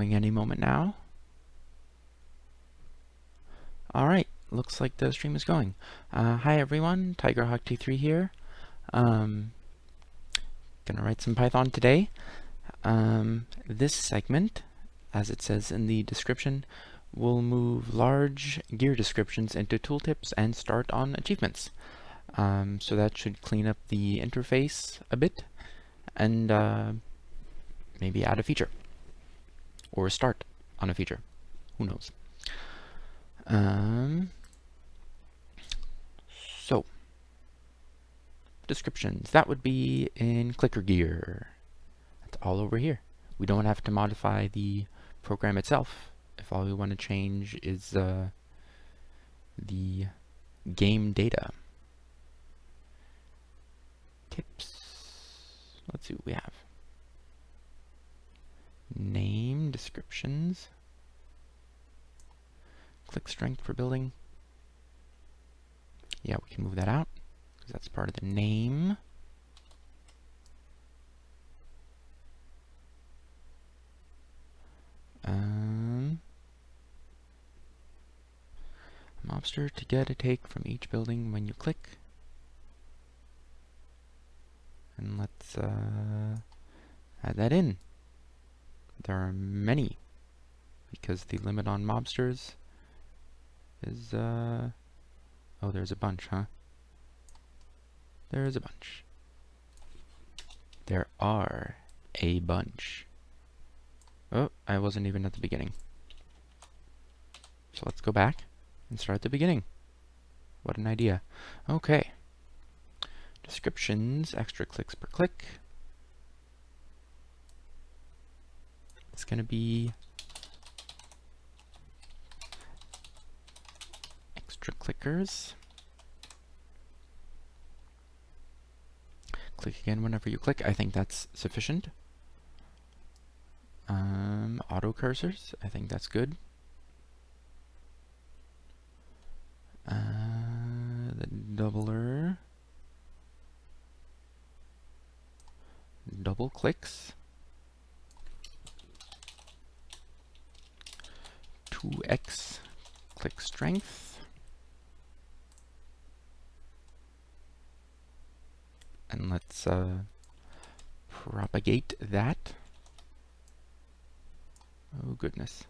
starting any moment now. Alright, looks like the stream is going. Hi everyone, TigerHawk23 here. Gonna write some Python today. This segment, as it says in the description, will move large gear descriptions into tooltips and start on achievements. So that should clean up the interface a bit and maybe add a feature or start on a feature. Who knows? So descriptions, that would be in clicker gear. That's all over here. We don't have to modify the program itself if all we want to change is the game data. Tips, let's see what we have. Name, descriptions, click strength for building. Yeah, we can move that out because that's part of the name. Mobster to get a take from each building when you click. And let's add that in. There are many because the limit on mobsters is oh, there's a bunch, huh? There's a bunch. There are a bunch. Oh, I wasn't even at the beginning. So let's go back and start at the beginning. What an idea. Okay. Descriptions, extra clicks per click. It's going to be extra clickers. Click again whenever you click. I think that's sufficient. Auto cursors, I think that's good. The doubler. Double clicks. 2x click strength. And let's propagate that. Oh goodness.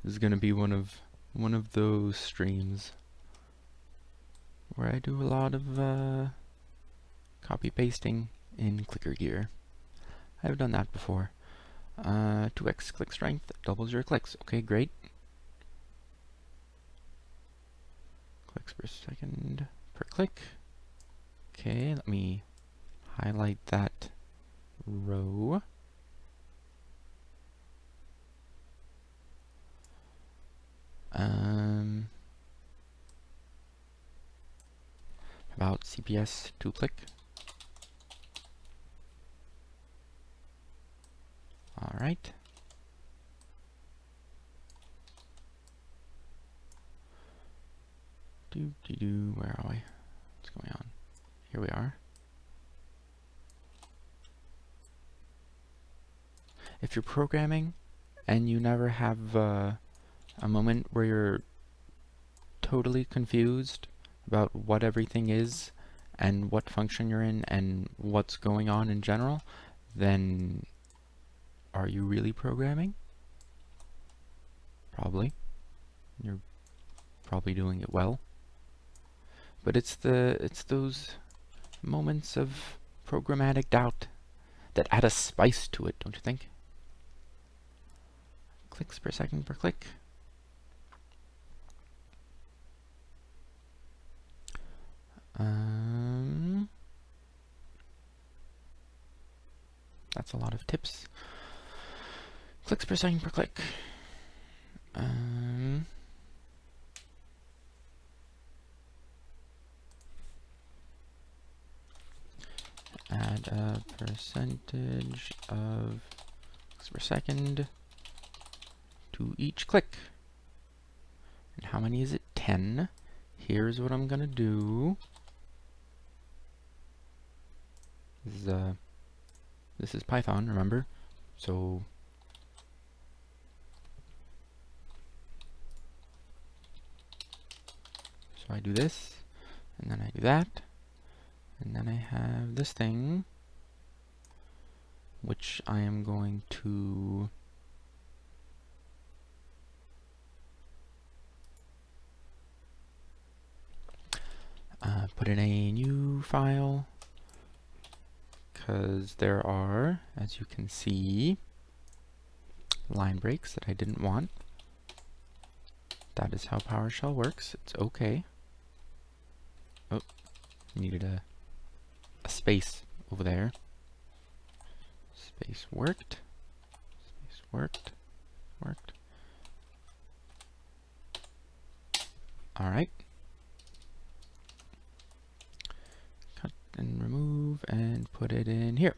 This is going to be one of those streams where I do a lot of copy pasting in clicker gear. I've done that before. 2x click strength doubles your clicks. Okay, great. Clicks per second per click. Okay, let me highlight that row. About CPS 2-click. All right. Where are we? What's going on? Here we are. If you're programming and you never have a moment where you're totally confused about what everything is and what function you're in and what's going on in general, then are you really programming? Probably. You're probably doing it well. But it's those moments of programmatic doubt that add a spice to it, don't you think? Clicks per second per click. That's a lot of tips. Clicks per second per click. Add a percentage of clicks per second to each click. And how many is it? 10. Here's what I'm gonna do. This is Python, remember? So So I do this, and then I do that, and then I have this thing, which I am going to put in a new file, because there are, as you can see, line breaks that I didn't want. That is how PowerShell works. It's okay. Oh, needed a space over there. Space worked. Space worked. Worked. Alright. Cut and remove and put it in here.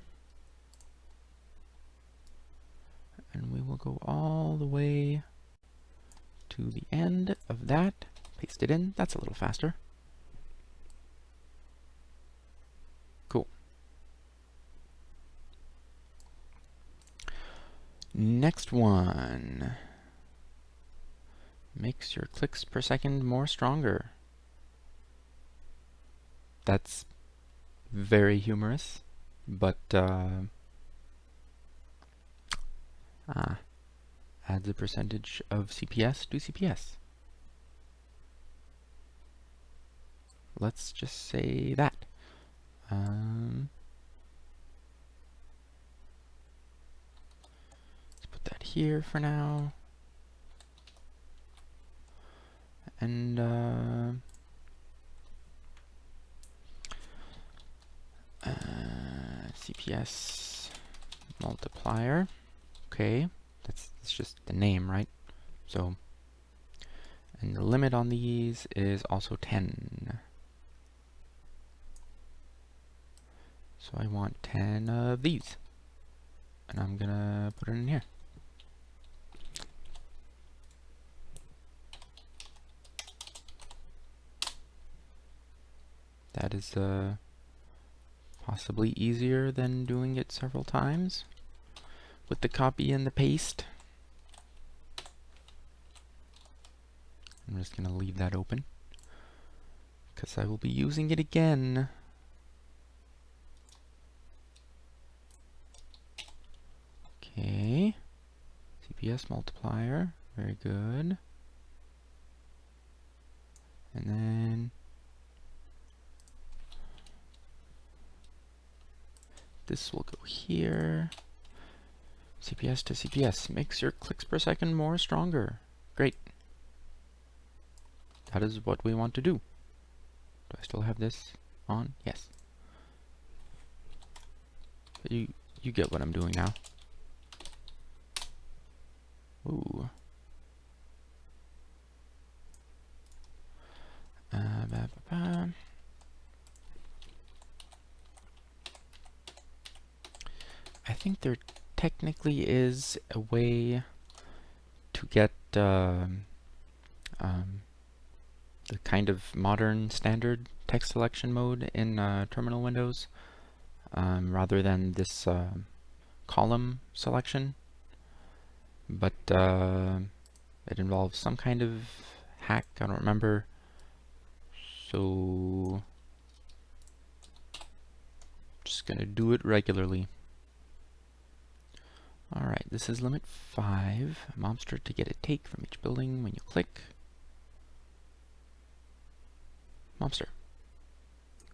And we will go all the way to the end of that. Paste it in. That's a little faster. Cool. Next one. Makes your clicks per second more stronger. That's very humorous, but adds a percentage of CPS to CPS. Let's just say that. Let's put that here for now. And CPS multiplier. Okay, that's just the name, right? So, and the limit on these is also 10. So I want 10 of these. And I'm gonna put it in here. That is possibly easier than doing it several times with the copy and the paste. I'm just going to leave that open because I will be using it again. Okay, CPS multiplier, very good. And then this will go here. CPS to CPS makes your clicks per second more stronger. Great. That is what we want to do. Do I still have this on? Yes. You get what I'm doing now. Ooh. I think there technically is a way to get the kind of modern standard text selection mode in terminal windows rather than this column selection, but it involves some kind of hack, I don't remember. So just gonna do it regularly. Alright, this is limit 5. Mobster to get a take from each building when you click. Mobster.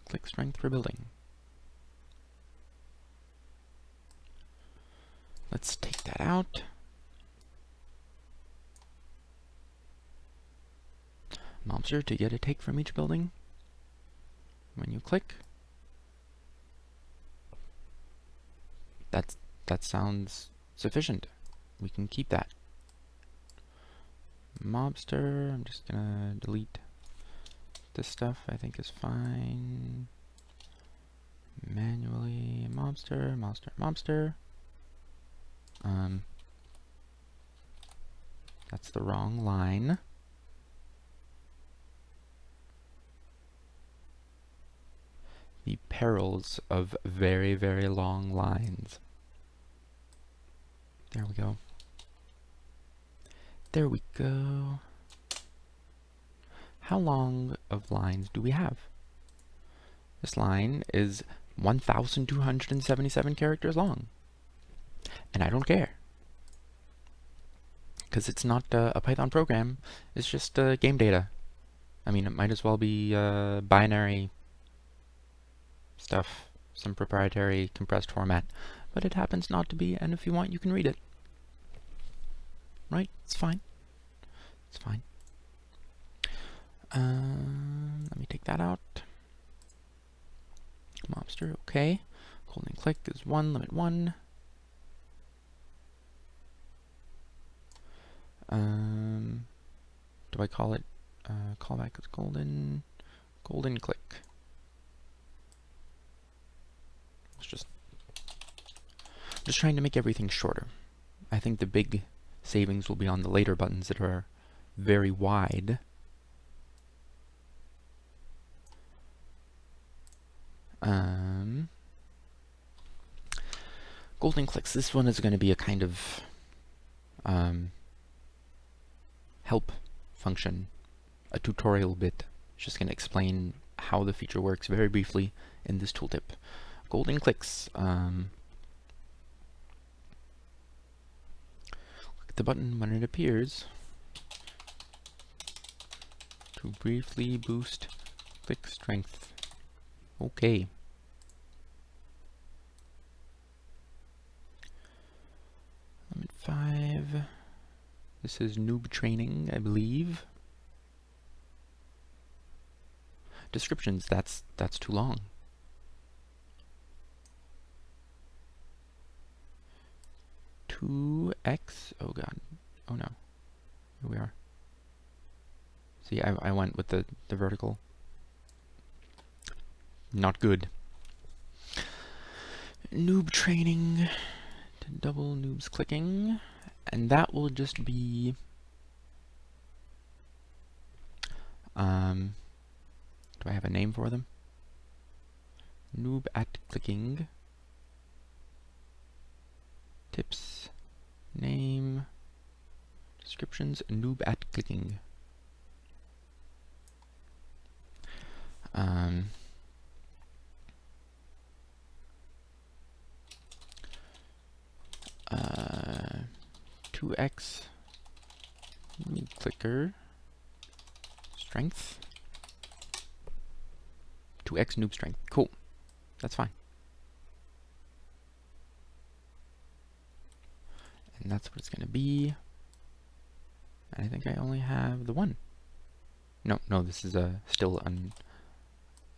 Click strength for building. Let's take that out. Mobster to get a take from each building when you click. That sounds sufficient. We can keep that. Mobster, I'm just gonna delete this stuff, I think is fine. Manually, mobster, mobster, mobster. That's the wrong line. The perils of very, very long lines. There we go. There we go. how long of lines do we have? This line is 1,277 characters long. And I don't care, because it's not a Python program, it's just game data. I mean, it might as well be binary stuff, some proprietary compressed format, but it happens not to be, and if you want, you can read it. Right? It's fine. It's fine. Let me take that out. Mobster, okay. Golden click is 1, limit 1. Do I call it callback is golden click? It's just trying to make everything shorter. I think the big savings will be on the later buttons that are very wide. Golden clicks. This one is going to be a kind of help function, a tutorial bit. It's just going to explain how the feature works very briefly in this tooltip. Golden clicks. Click the button when it appears to briefly boost click strength. Okay. Limit 5. This is noob training, I believe. Descriptions, that's too long. X, oh god, oh no, here we are. See, I went with the vertical. Not good. Noob training to double noobs clicking, and that will just be do I have a name for them? Noob at clicking. Tips, name, descriptions, noob at clicking. Uh, 2x noob clicker strength. 2x noob strength. Cool. That's fine. And that's what it's going to be. And I think I only have the one. No, this is still an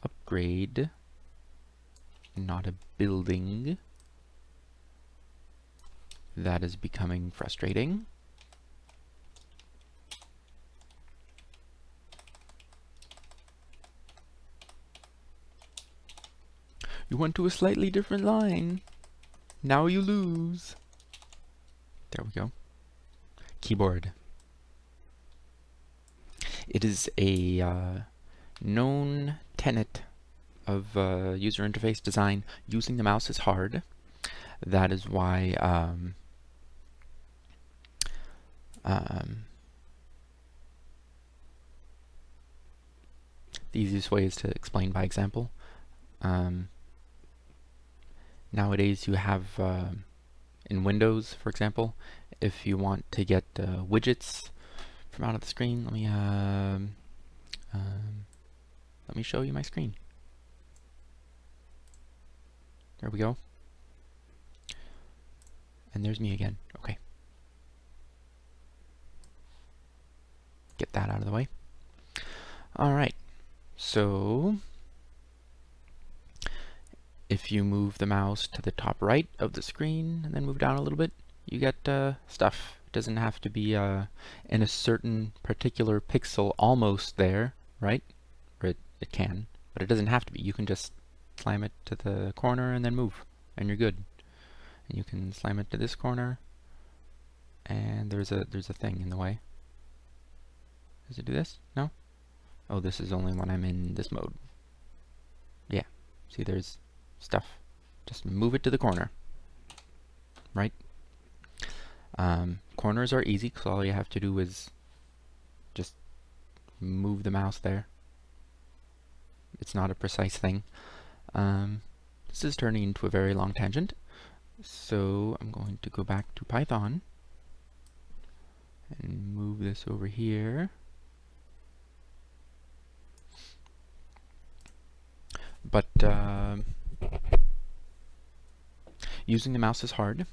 upgrade, not a building. That is becoming frustrating. You went to a slightly different line. Now you lose. There we go. Keyboard. It is a known tenet of user interface design. Using the mouse is hard. That is why the easiest way is to explain by example. Nowadays you have in Windows, for example, if you want to get widgets from out of the screen, let me show you my screen. There we go. And there's me again. Okay. Get that out of the way. Alright. So if you move the mouse to the top right of the screen and then move down a little bit, you get stuff. It doesn't have to be in a certain particular pixel almost there, right? Or it can, but it doesn't have to be. You can just slam it to the corner and then move, and you're good. And you can slam it to this corner, and there's a thing in the way. Does it do this? No? Oh, this is only when I'm in this mode. Yeah. See, there's stuff. Just move it to the corner. Right? Corners are easy, because all you have to do is just move the mouse there. It's not a precise thing. This is turning into a very long tangent, so I'm going to go back to Python and move this over here. But using the mouse is hard.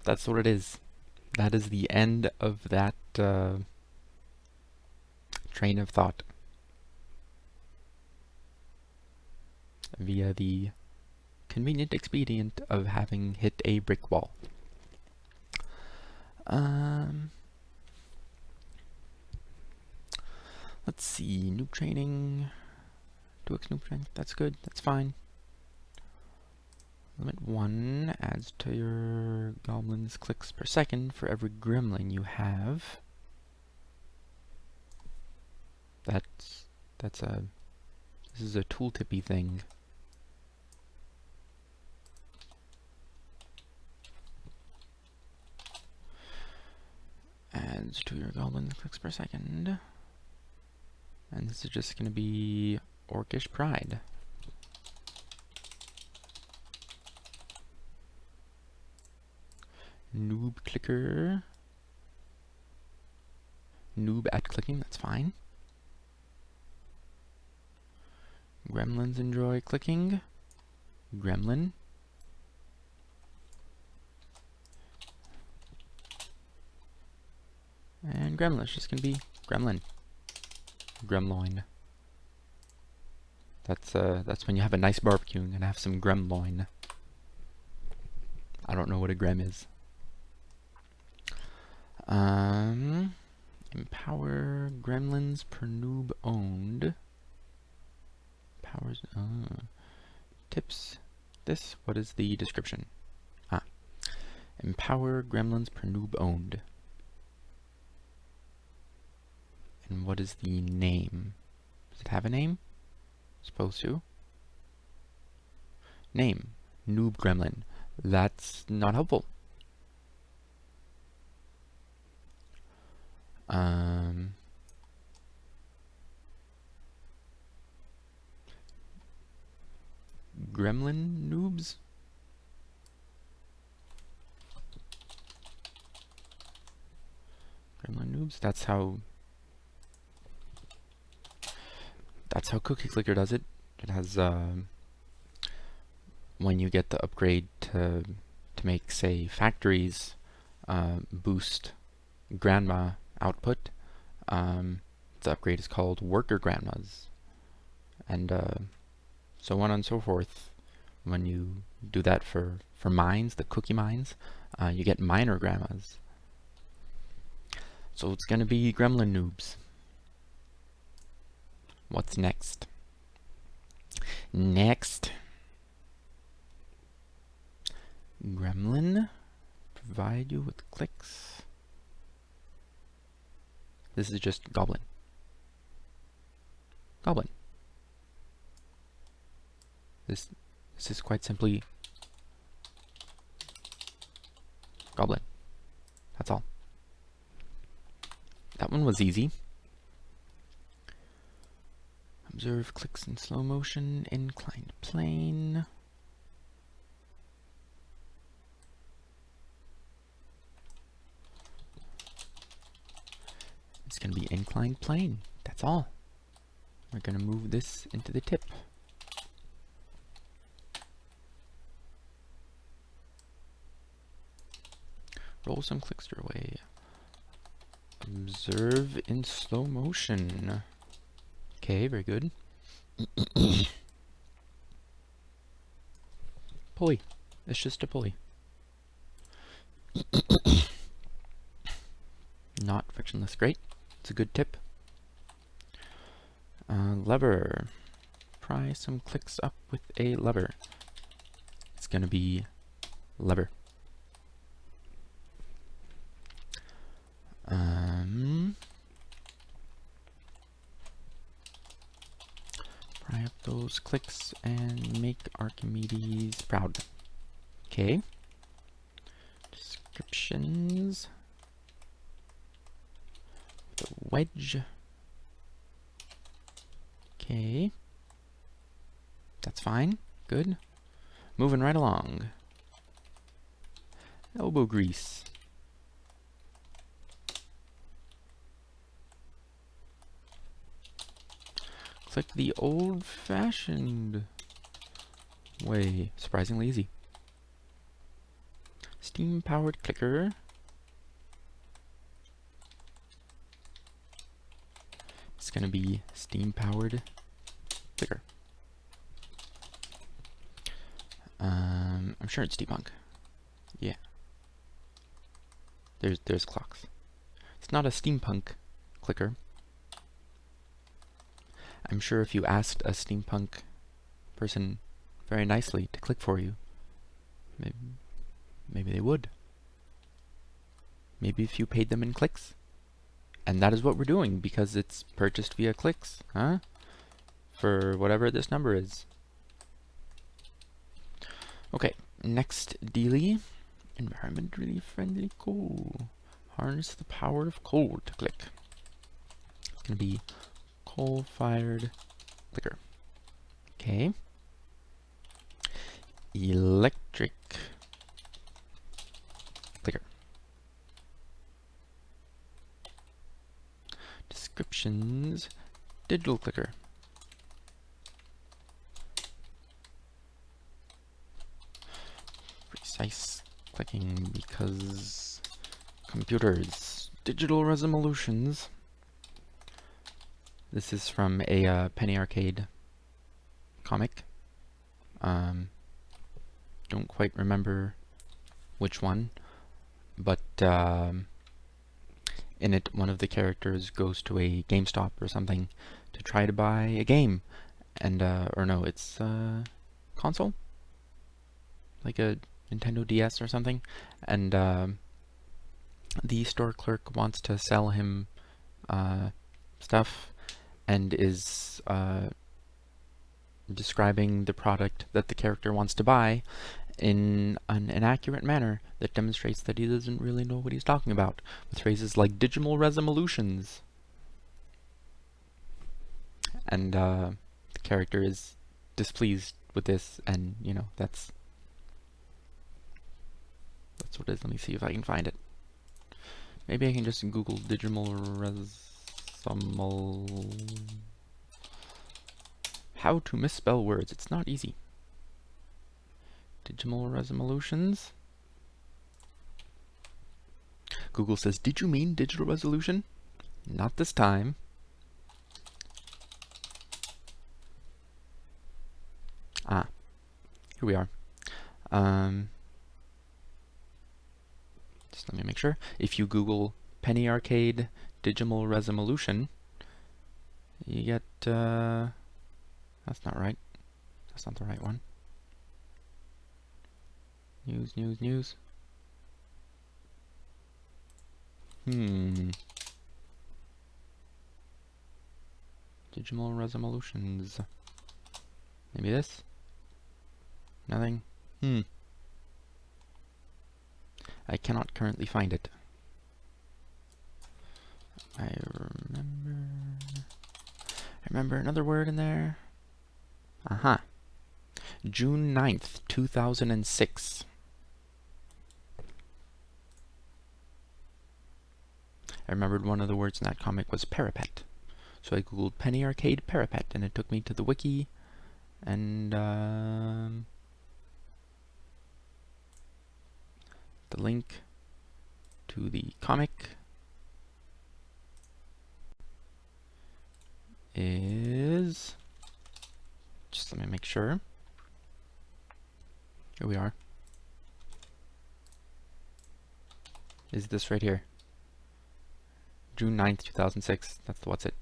That's what it is. That is the end of that train of thought via the convenient expedient of having hit a brick wall. Let's see, noob training, 2x noob training, that's good, that's fine. Limit 1 adds to your goblin's clicks per second for every gremlin you have. This is a tooltippy thing. Adds to your goblin's clicks per second. And this is just going to be Orcish Pride. Noob clicker. Noob at clicking, that's fine. Gremlins enjoy clicking. Gremlin. And gremlin is just going to be gremlin. Gremloin. That's when you have a nice barbecue and have some gremloin. I don't know what a grem is. Empower gremlins per noob owned. Powers. Tips. This. What is the description? Empower gremlins per noob owned. And what is the name? Does it have a name? Supposed to. Name. Noob gremlin. That's not helpful. Gremlin noobs? Gremlin noobs? That's how Cookie Clicker does it. It has when you get the upgrade to make, say, factories boost grandma output, the upgrade is called worker grandmas, and so on and so forth. When you do that for mines, the cookie mines, you get miner grandmas. So it's going to be gremlin noobs. What's next? Next. Gremlin. Provide you with clicks. This is just goblin. Goblin. This is quite simply goblin. That's all. That one was easy. Observe clicks in slow motion, inclined plane. It's going to be inclined plane. That's all. We're going to move this into the tip. Roll some clicks your way. Observe in slow motion. Okay, very good. Pulley. It's just a pulley. Not frictionless. Great. It's a good tip. Lever. Pry some clicks up with a lever. It's going to be lever. Pry up those clicks and make Archimedes proud. Okay. Just descriptions, the wedge. Okay, that's fine. Good. Moving right along. Elbow grease. Click the old-fashioned way. Surprisingly easy. Steam-powered clicker. It's going to be steam-powered clicker. I'm sure it's steampunk. Yeah. There's clocks. It's not a steampunk clicker. I'm sure if you asked a steampunk person very nicely to click for you, maybe they would. Maybe if you paid them in clicks. And that is what we're doing, because it's purchased via clicks, huh? For whatever this number is. Okay, next dealie. Environmentally friendly coal. Harness the power of coal to click. It's going to be coal-fired clicker. Okay. Electric clicker. Descriptions, digital clicker. Precise clicking because computers. Digital resolutions. This is from a Penny Arcade comic. Don't quite remember which one, but in it, one of the characters goes to a GameStop or something to try to buy a game, and or no, it's console, like a Nintendo DS or something, and the store clerk wants to sell him stuff, and is describing the product that the character wants to buy in an inaccurate manner that demonstrates that he doesn't really know what he's talking about, with phrases like digital resolutions. And the character is displeased with this, and you know, that's what it is. Let me see if I can find it. Maybe I can just Google digital how to misspell words. It's not easy. Digital resolutions. Google says, did you mean digital resolution? Not this time. Ah, here we are. Just let me make sure. If you Google Penny Arcade digital resolution, you get, that's not right. That's not the right one. News, news, news. Digital resolutions. Maybe this? Nothing? I cannot currently find it. I remember another word in there. Aha. June 9th, 2006. I remembered one of the words in that comic was parapet. So I googled Penny Arcade parapet, and it took me to the wiki, and the link to the comic is, just let me make sure. Here we are. Is this right here? June 9th, 2006. That's what's it.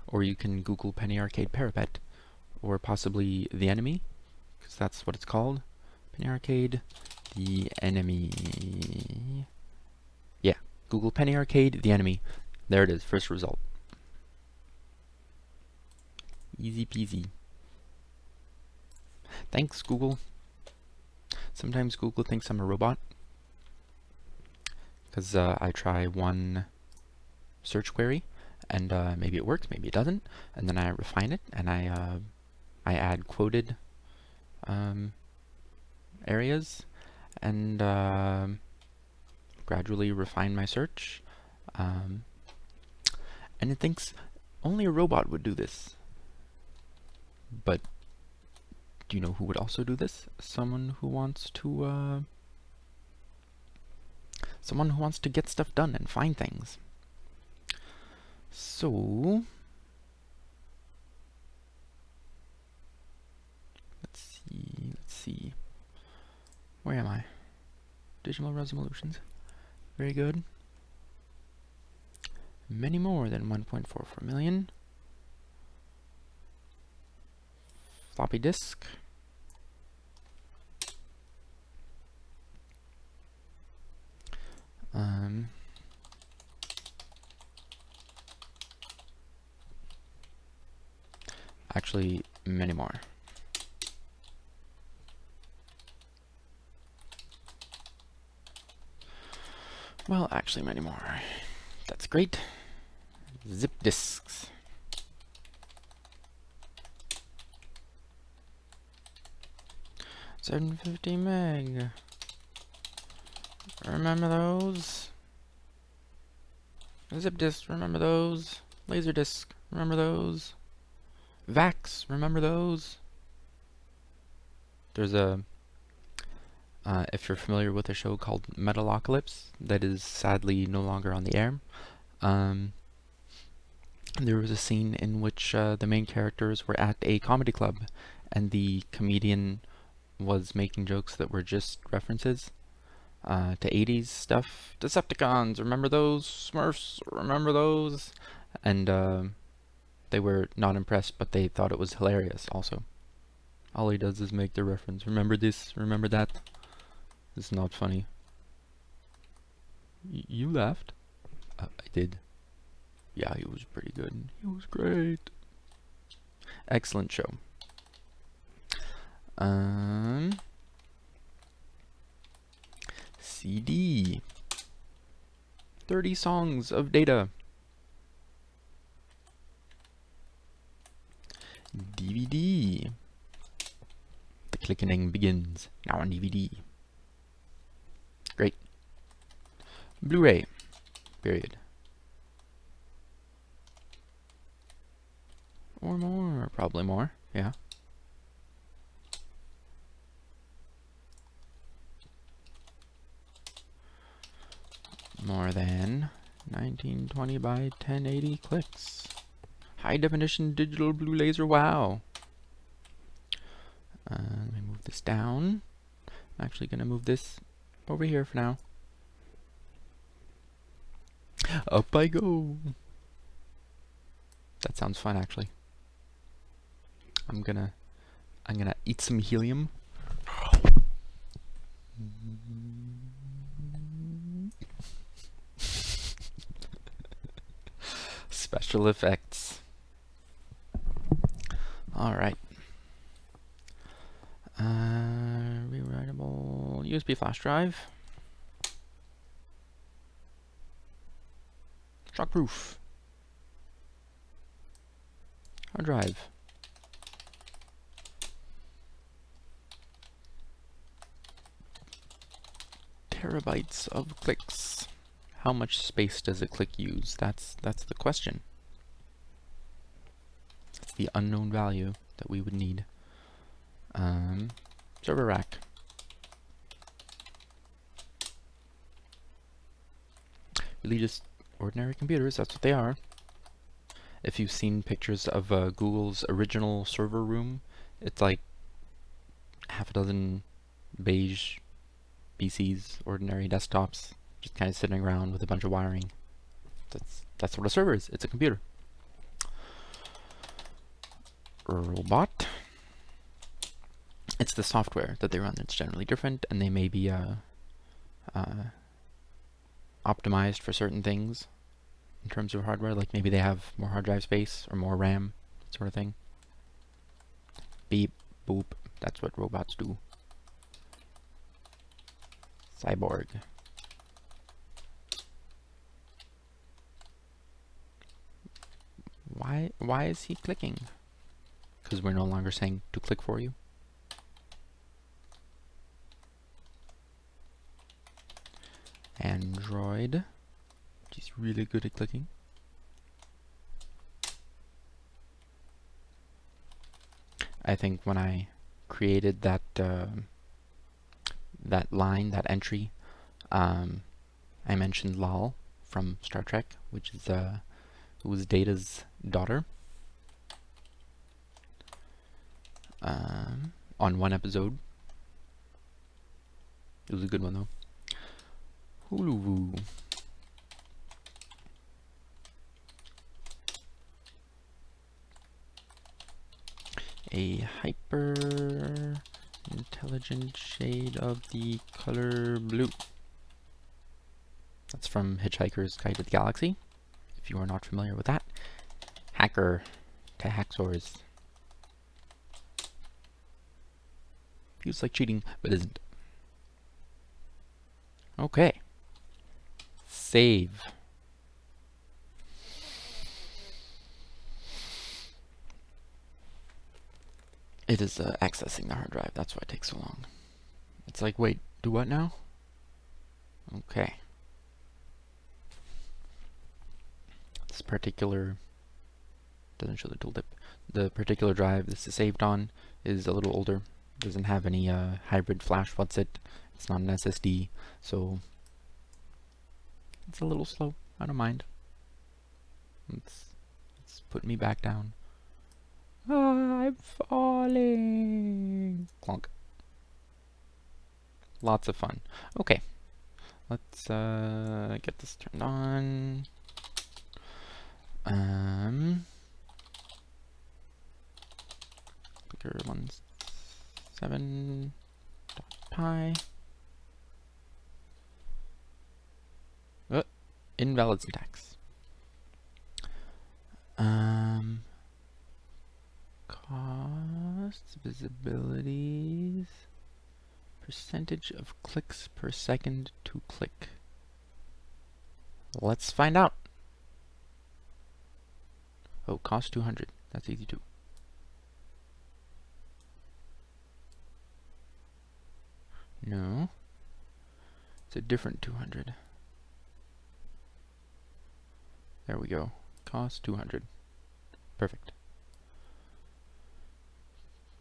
Or you can Google Penny Arcade parapet, or possibly the enemy, because that's what it's called. Penny Arcade, the enemy. Yeah, Google Penny Arcade, the enemy. There it is, first result. Easy peasy. Thanks, Google. Sometimes Google thinks I'm a robot, because I try one search query, and maybe it works, maybe it doesn't, and then I refine it, and I add quoted areas, and gradually refine my search. Um, and it thinks only a robot would do this. But do you know who would also do this? Someone who wants to get stuff done and find things. So let's see. Where am I? Digital resolutions. Very good. Many more than 1.44 million. Floppy disk. Actually, many more. Well, actually, many more. That's great. Zip disks. $750 meg. Remember those? Zip disks, remember those? Laserdisc, remember those? VAX, remember those? There's a, if you're familiar with a show called Metalocalypse, that is sadly no longer on the air. There was a scene in which the main characters were at a comedy club, and the comedian was making jokes that were just references to 80s stuff. Decepticons, remember those? Smurfs, remember those? And they were not impressed, but they thought it was hilarious also. All he does is make the reference. Remember this? Remember that? It's not funny. You laughed? I did. Yeah, he was pretty good. He was great. Excellent show. CD. 30 songs of data. DVD. The clicking begins. Now on DVD. Great. Blu-ray. Period. Or more. Probably more. Yeah. More than 1920 by 1080 clicks. High definition digital blue laser. Wow. Let me move this down. I'm actually going to move this over here for now. Up I go. That sounds fun, actually. I'm gonna eat some helium. Special effects. All right. Rewritable USB flash drive. Shockproof. Hard drive. Terabytes of clicks. How much space does a click use? That's the question. That's the unknown value that we would need. Server rack. Really just ordinary computers, that's what they are. If you've seen pictures of Google's original server room, it's like half a dozen beige PCs, ordinary desktops, just kind of sitting around with a bunch of wiring. That's what a server is. It's a computer. Robot. It's the software that they run that's generally different, and they may be optimized for certain things in terms of hardware. Like maybe they have more hard drive space or more RAM, sort of thing. Beep, boop. That's what robots do. Cyborg. Why is he clicking? Because we're no longer saying to click for you. Android, which is really good at clicking. I think when I created that that line, that entry, I mentioned Lal from Star Trek, which is who was Data's daughter. On one episode. It was a good one though. Hulu. A hyper intelligent shade of the color blue. That's from Hitchhiker's Guide to the Galaxy, if you are not familiar with that. Hacker to hacksaws. Feels like cheating, but isn't. Okay. Save. It is accessing the hard drive. That's why it takes so long. It's like, wait, do what now? Okay. This particular doesn't show the tooltip. The particular drive this is saved on is a little older. Doesn't have any hybrid flash. What's it? It's not an SSD, so it's a little slow. I don't mind. It's put me back down. Ah, I'm falling. Clunk. Lots of fun. Okay, let's get this turned on. Clicker 17.py. Invalid syntax. Costs, visibilities, percentage of clicks per second to click. Let's find out. Oh, cost 200. That's easy too. No. It's a different 200. There we go. Cost 200. Perfect.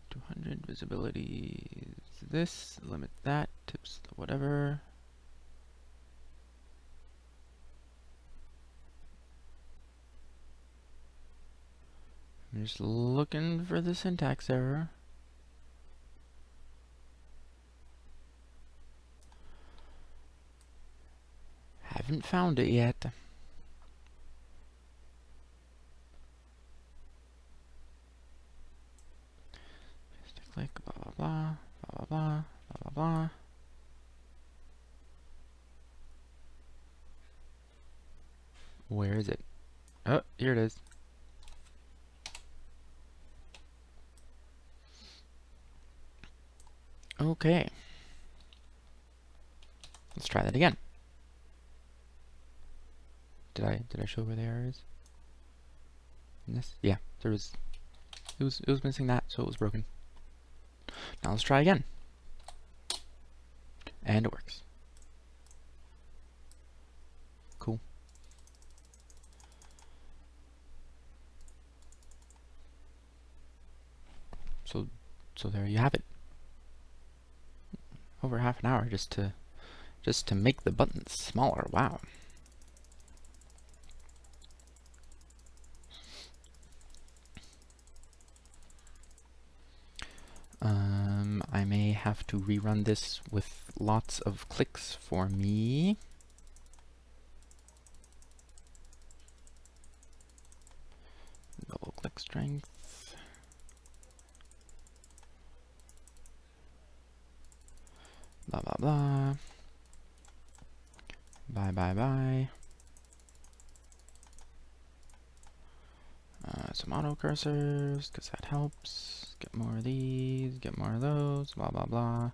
200 visibility is this. Limit that. Tips whatever. I'm just looking for the syntax error. Haven't found it yet. Just click blah blah blah blah blah blah blah blah. Where is it? Oh, here it is. Okay. Let's try that again. Did I show where the error is? In this? Yeah, there was. It was missing that, so it was broken. Now let's try again. And it works. Cool. So there you have it. Over half an hour just to make the buttons smaller. Wow. I may have to rerun this with lots of clicks for me. Double click strength. Blah blah blah. Bye bye bye. Some auto cursors, because that helps. Get more of these, get more of those, blah blah blah.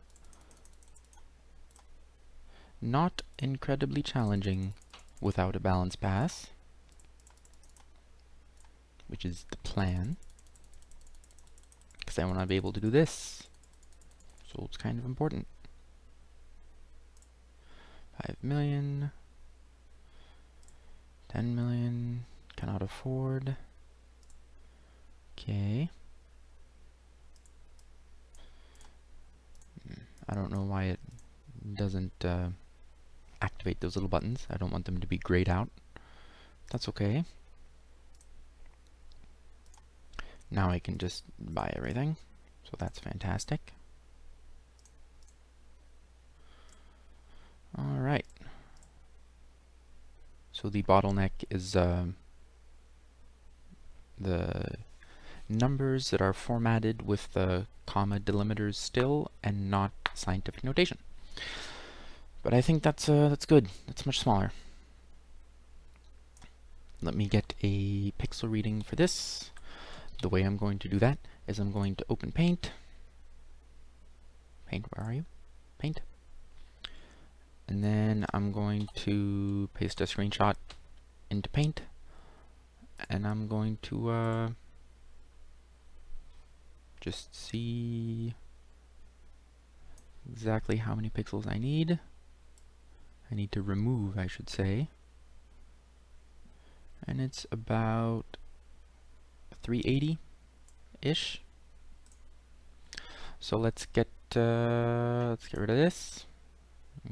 Not incredibly challenging without a balance pass. which is the plan, because I want to be able to do this. So it's kind of important. 5 million, 10 million, cannot afford. Okay. I don't know why it doesn't activate those little buttons. I don't want them to be grayed out. That's okay. Now I can just buy everything, so that's fantastic. Alright. So the bottleneck is the numbers that are formatted with the comma delimiters still and not scientific notation. But I think that's good. That's much smaller. Let me get a pixel reading for this. The way I'm going to do that is I'm going to open Paint. Paint, where are you? Paint. And then I'm going to paste a screenshot into Paint. And I'm going to just see exactly how many pixels I need. I need to remove, I should say. And it's about 380-ish. So let's get rid of this.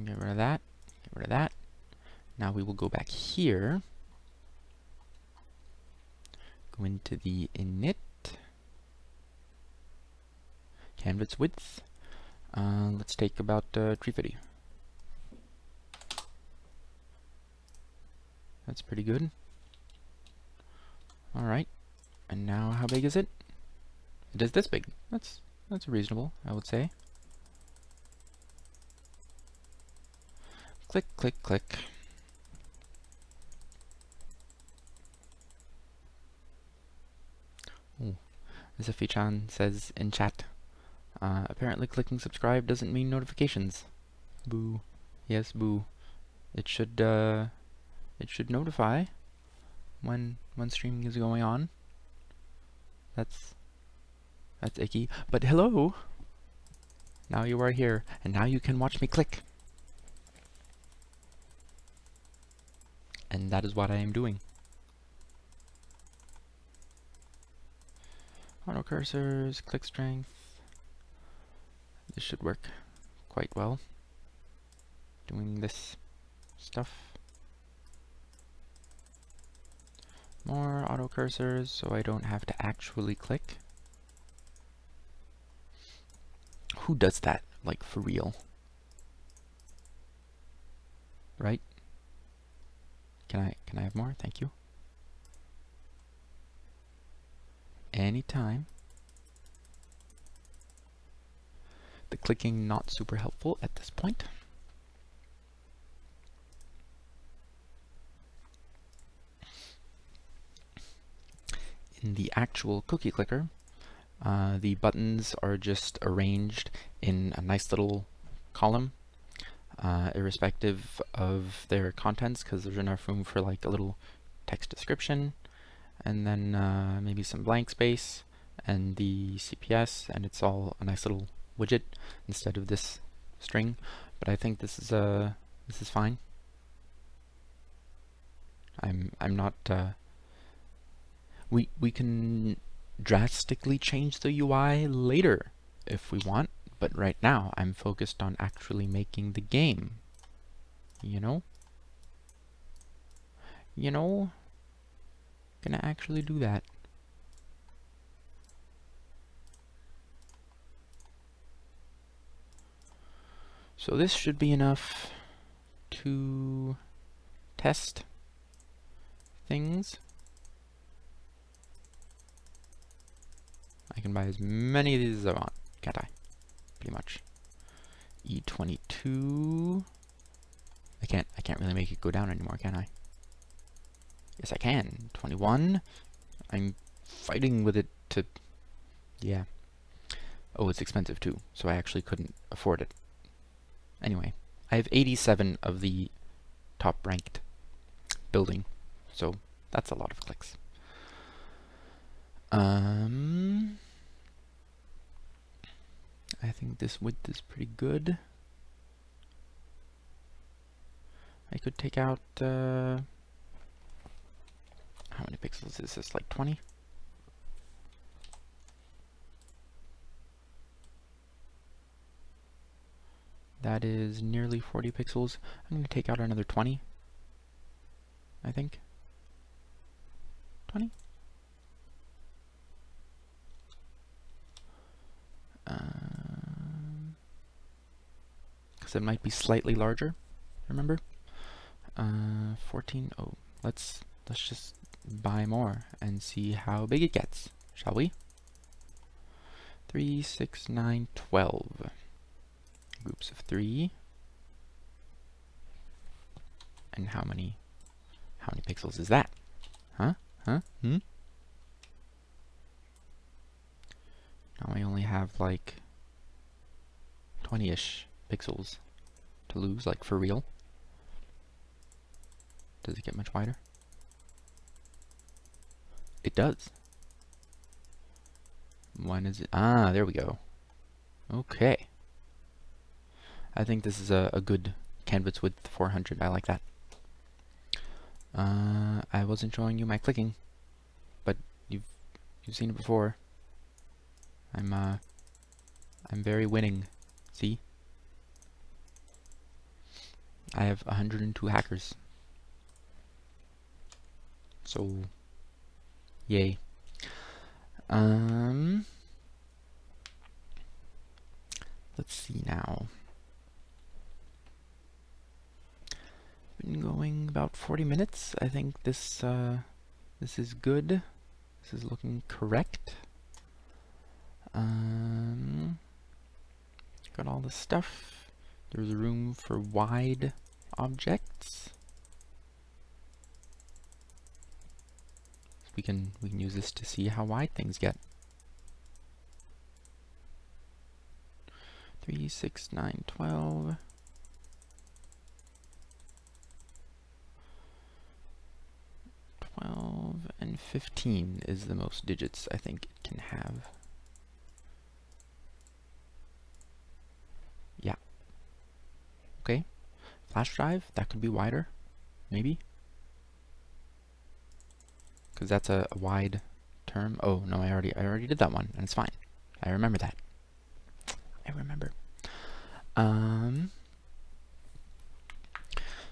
Get rid of that. Get rid of that. Now we will go back here. Go into the init. Canvas width. Let's take about 350. That's pretty good. Alright. And now how big is it? It is this big. That's reasonable, I would say. Click, click, click. Ooh. Zafi-chan says in chat, apparently clicking subscribe doesn't mean notifications. Boo. Yes, boo. It should notify when streaming is going on. That's icky. But hello! Now you are here, and now you can watch me click. And that is what I am doing. Auto cursors, click strength. This should work quite well. Doing this stuff. More auto cursors so I don't have to actually click. Who does that, like, for real? Right? Can I have more? Thank you. Anytime. The clicking not super helpful at this point. In the actual cookie clicker, the buttons are just arranged in a nice little column, irrespective of their contents, because there's enough room for like a little text description, and then maybe some blank space, and the CPS, and it's all a nice little widget instead of this string. But I think this is fine. I'm not. We can drastically change the UI later if we want, but right now I'm focused on actually making the game. You know? You know? Gonna actually do that. So this should be enough to test things. I can buy as many of these as I want, can't I? Pretty much. E22. I can't really make it go down anymore, can I? Yes, I can. 21. I'm fighting with it to... Yeah. Oh, it's expensive too, so I actually couldn't afford it. Anyway, I have 87 of the top ranked building, so that's a lot of clicks. I think this width is pretty good. I could take out, how many pixels is this, like 20? That is nearly 40 pixels. I'm going to take out another 20, I think. 20? Because it might be slightly larger, remember? 14, oh, let's just buy more and see how big it gets, shall we? 3, 6, 9, 12. Groups of 3. And how many pixels is that? Huh? Now I only have like 20-ish pixels to lose, like for real. Does it get much wider? It does. When is it? Ah, there we go. Okay. I think this is a good canvas width 400. I like that. I wasn't showing you my clicking, but you've seen it before. I'm very winning. See? I have 102 hackers. So, yay. Let's see now. Been going about 40 minutes. I think this is good. This is looking correct. Got all the stuff. There's room for wide objects. We can use this to see how wide things get. 3, 6, 9, 12. 12 and 15 is the most digits I think it can have. Yeah. Okay. Flash drive, that could be wider, maybe. Because that's a wide term. Oh no, I already did that one, and it's fine. I remember that. I remember.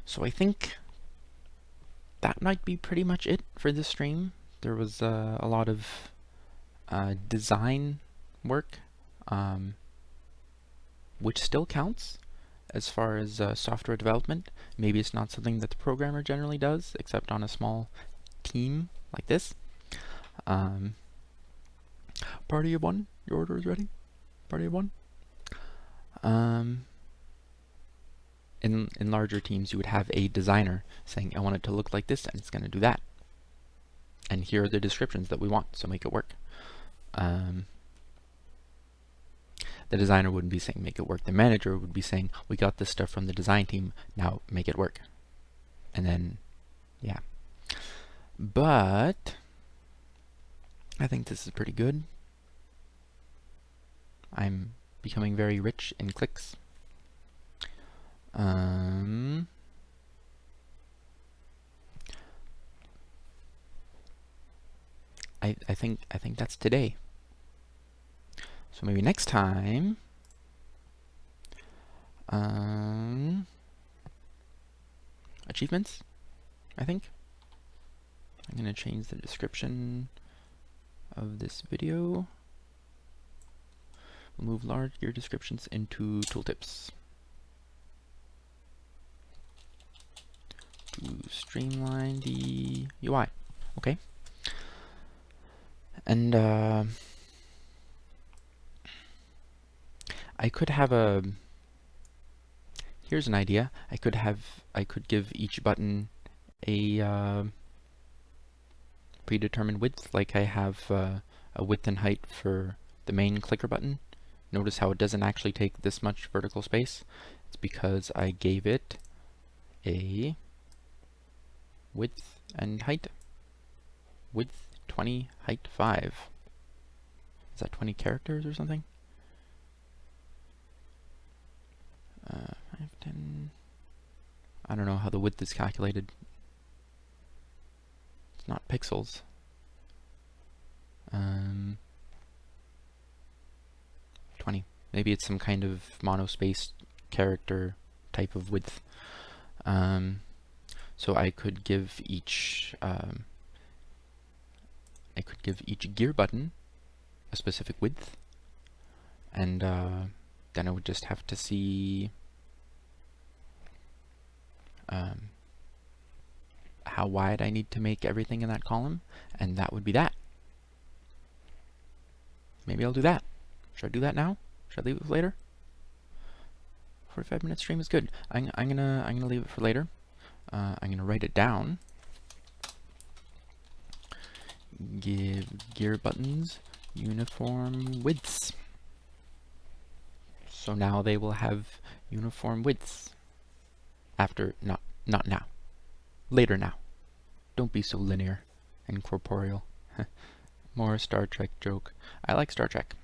So I think that might be pretty much it for this stream. There was a lot of design work, which still counts as far as software development. Maybe it's not something that the programmer generally does, except on a small team like this. Party of 1, your order is ready. Party of 1. In larger teams, you would have a designer saying, I want it to look like this, and it's going to do that. And here are the descriptions that we want, so make it work. The designer wouldn't be saying, make it work. The manager would be saying, we got this stuff from the design team, now make it work. And then, yeah. But I think this is pretty good. I'm becoming very rich in clicks. I think that's today. So maybe next time, achievements, I think. I'm gonna change the description of this video. We'll move large gear descriptions into tooltips to streamline the UI. Okay. And I could have a, here's an idea. I could give each button a predetermined width, like I have a width and height for the main clicker button. Notice how it doesn't actually take this much vertical space. It's because I gave it a width and height. Width 20, height 5. Is that 20 characters or something? 5, 10. I don't know how the width is calculated. It's not pixels. 20. Maybe it's some kind of monospaced character type of width. So I could give each gear button a specific width, and then I would just have to see how wide I need to make everything in that column, and that would be that. Maybe I'll do that. Should I do that now? Should I leave it for later? 45-minute stream is good. I'm gonna leave it for later. I'm gonna write it down. Give gear buttons uniform widths. So now they will have uniform widths. After, not now. Later now. Don't be so linear and corporeal. More Star Trek joke. I like Star Trek.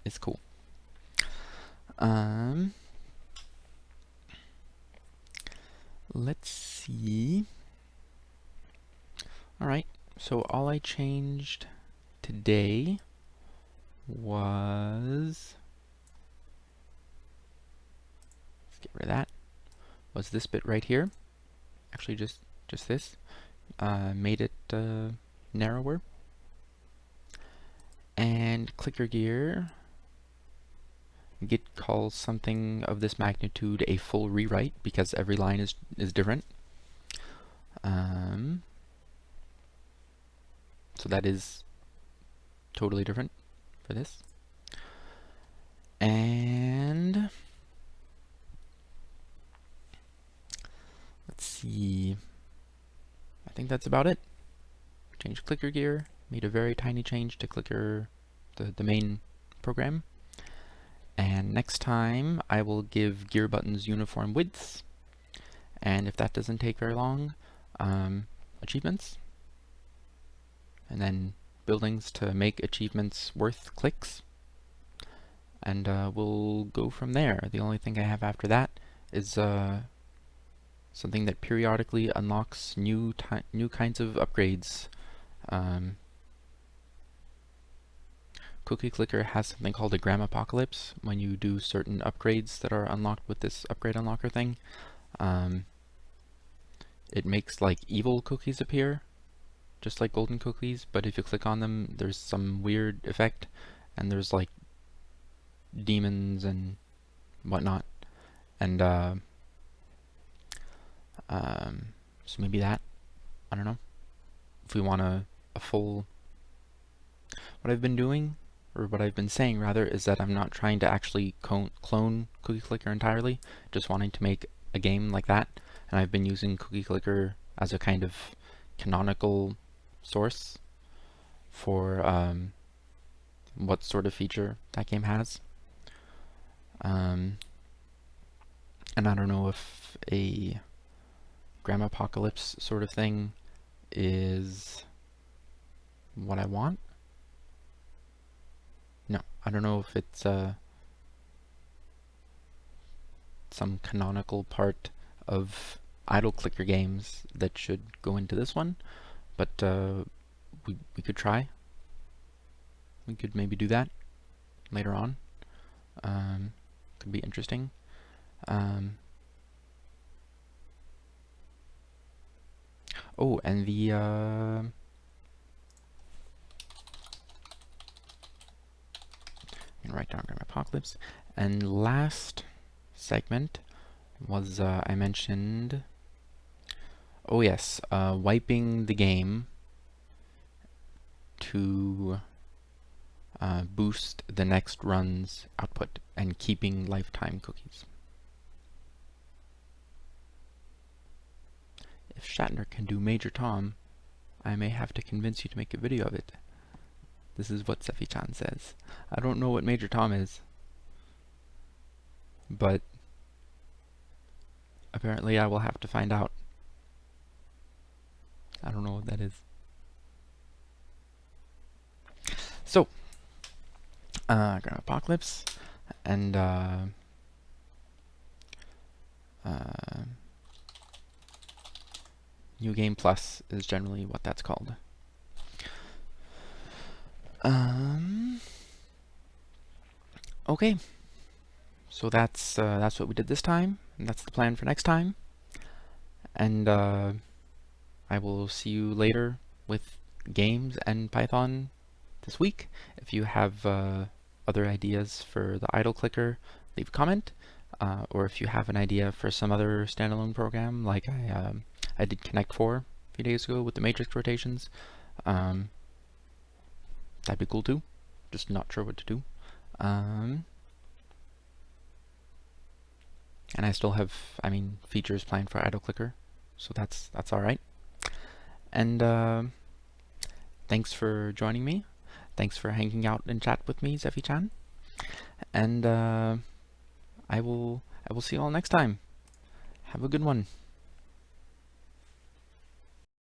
It's cool. Let's see. Alright, so all I changed today was, let's get rid of that, was this bit right here. Actually just this. Made it narrower. And clicker gear, Git calls something of this magnitude a full rewrite because every line is different. So that is totally different for this. And let's see. I think that's about it. Changed clicker gear, made a very tiny change to clicker, the main program. And next time I will give gear buttons uniform widths. And if that doesn't take very long, achievements. And then buildings to make achievements worth clicks. And we'll go from there. The only thing I have after that is something that periodically unlocks new kinds of upgrades. Cookie Clicker has something called a Gram Apocalypse. When you do certain upgrades that are unlocked with this upgrade unlocker thing, it makes like evil cookies appear, just like golden cookies, but if you click on them, there's some weird effect, and there's like demons and whatnot. And so maybe that, I don't know. If we want a full, what I've been doing, or what I've been saying rather, is that I'm not trying to actually clone Cookie Clicker entirely, just wanting to make a game like that. And I've been using Cookie Clicker as a kind of canonical source for what sort of feature that game has. And I don't know if a Gram Apocalypse sort of thing is what I want. No, I don't know if it's some canonical part of idle clicker games that should go into this one, but we could try. We could maybe do that later on. Could be interesting. Oh, and the and write down Gram Apocalypse. And last segment was I mentioned, oh yes, wiping the game to boost the next run's output and keeping lifetime cookies. If Shatner can do Major Tom, I may have to convince you to make a video of it. This is what Sefi-chan says. I don't know what Major Tom is, but apparently I will have to find out. I don't know what that is. So, grab Apocalypse, and New Game Plus is generally what that's called. Okay, so that's what we did this time, and that's the plan for next time. And I will see you later with games and Python this week. If you have other ideas for the idle clicker, leave a comment. Or if you have an idea for some other standalone program, like I did Connect 4 a few days ago with the matrix rotations, that'd be cool too. Just not sure what to do. And I still have, features planned for idle clicker, so that's all right. And thanks for joining me. Thanks for hanging out and chat with me, Zephy-chan. And I will see you all next time. Have a good one.